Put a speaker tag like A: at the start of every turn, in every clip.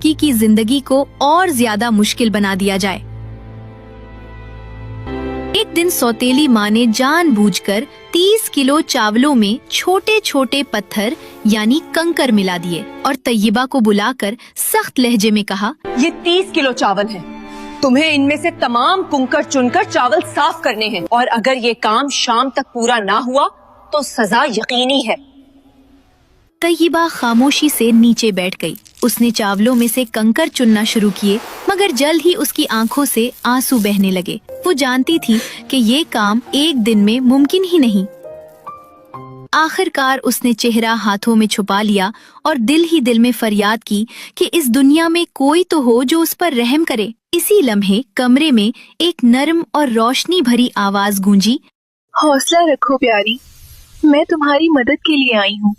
A: तरक्की की जिंदगी को और ज्यादा मुश्किल बना दिया जाए। एक दिन सौतेली माँ ने जानबूझकर 30 किलो चावलों में छोटे छोटे पत्थर यानी कंकर मिला दिए और तैयबा को बुलाकर सख्त लहजे में कहा,
B: ये 30 किलो चावल है, तुम्हें इनमें से तमाम कुंकर चुनकर चावल साफ करने हैं और अगर ये काम शाम तक पूरा ना हुआ तो सजा यकीनी है।
A: तैयबा खामोशी से नीचे बैठ गई। उसने चावलों में से कंकर चुनना शुरू किए, मगर जल्द ही उसकी आंखों से आंसू बहने लगे। वो जानती थी कि ये काम एक दिन में मुमकिन ही नहीं। आखिरकार उसने चेहरा हाथों में छुपा लिया और दिल ही दिल में फरियाद की कि इस दुनिया में कोई तो हो जो उस पर रहम करे। इसी लम्हे कमरे में एक नरम और रोशनी भरी आवाज गूंजी,
C: हौसला रखो प्यारी, मैं तुम्हारी मदद के लिए आई हूँ।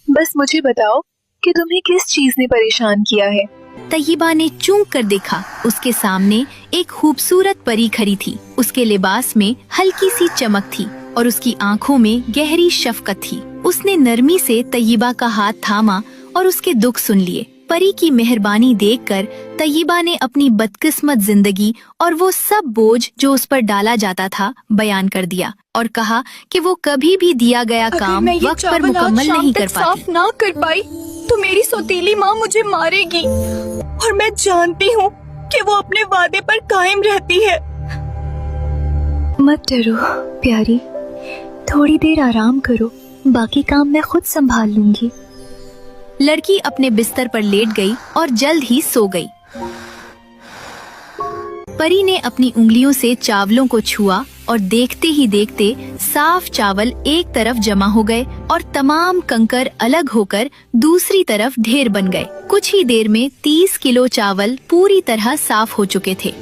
C: बस मुझे बताओ कि तुम्हें किस चीज ने परेशान किया है।
A: तैयबा ने चूक कर देखा। उसके सामने एक खूबसूरत परी खड़ी थी। उसके लिबास में हल्की सी चमक थी और उसकी आंखों में गहरी शफकत थी। उसने नरमी से तैयबा का हाथ थामा और उसके दुख सुन लिए। परी की मेहरबानी देखकर तैयबा ने अपनी बदकिस्मत जिंदगी और वो सब बोझ जो उस पर डाला जाता था बयान कर दिया और कहा कि वो कभी भी दिया गया काम वक्त पर मुकम्मल नहीं कर पाती।
C: साफ ना कर पाई तो मेरी सौतीली माँ मुझे मारेगी और मैं जानती हूँ कि वो अपने वादे पर कायम रहती है। मत डरो प्यारी, थोड़ी देर आराम करो, बाकी काम मैं खुद संभाल लूंगी।
A: लड़की अपने बिस्तर पर लेट गई और जल्द ही सो गई। परी ने अपनी उंगलियों से चावलों को छुआ और देखते ही देखते साफ चावल एक तरफ जमा हो गए और तमाम कंकर अलग होकर दूसरी तरफ ढेर बन गए। कुछ ही देर में 30 किलो चावल पूरी तरह साफ हो चुके थे।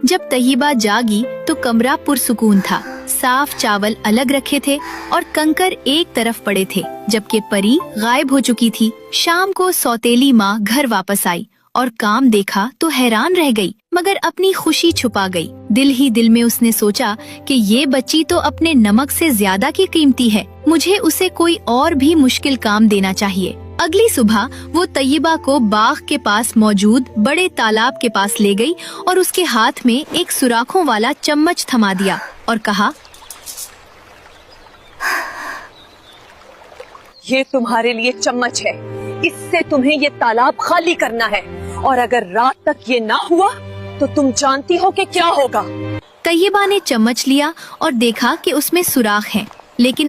A: जब तैयबा जागी तो कमरा पुरसुकून था। साफ चावल अलग रखे थे और कंकर एक तरफ पड़े थे, जबकि परी गायब हो चुकी थी। शाम को सौतेली माँ घर वापस आई और काम देखा तो हैरान रह गई, मगर अपनी खुशी छुपा गई। दिल ही दिल में उसने सोचा कि ये बच्ची तो अपने नमक से ज्यादा की कीमती है, मुझे उसे कोई और भी मुश्किल काम देना चाहिए। अगली सुबह वो तैयबा को बाग के पास मौजूद बड़े तालाब के पास ले गई और उसके हाथ में एक सुराखों वाला चम्मच थमा दिया और कहा,
B: ये तुम्हारे लिए चम्मच है, इससे तुम्हें ये तालाब खाली करना है और अगर रात तक ये ना हुआ तो तुम जानती हो कि क्या होगा।
A: तैयबा ने चम्मच लिया और देखा कि उसमें सुराख है, लेकिन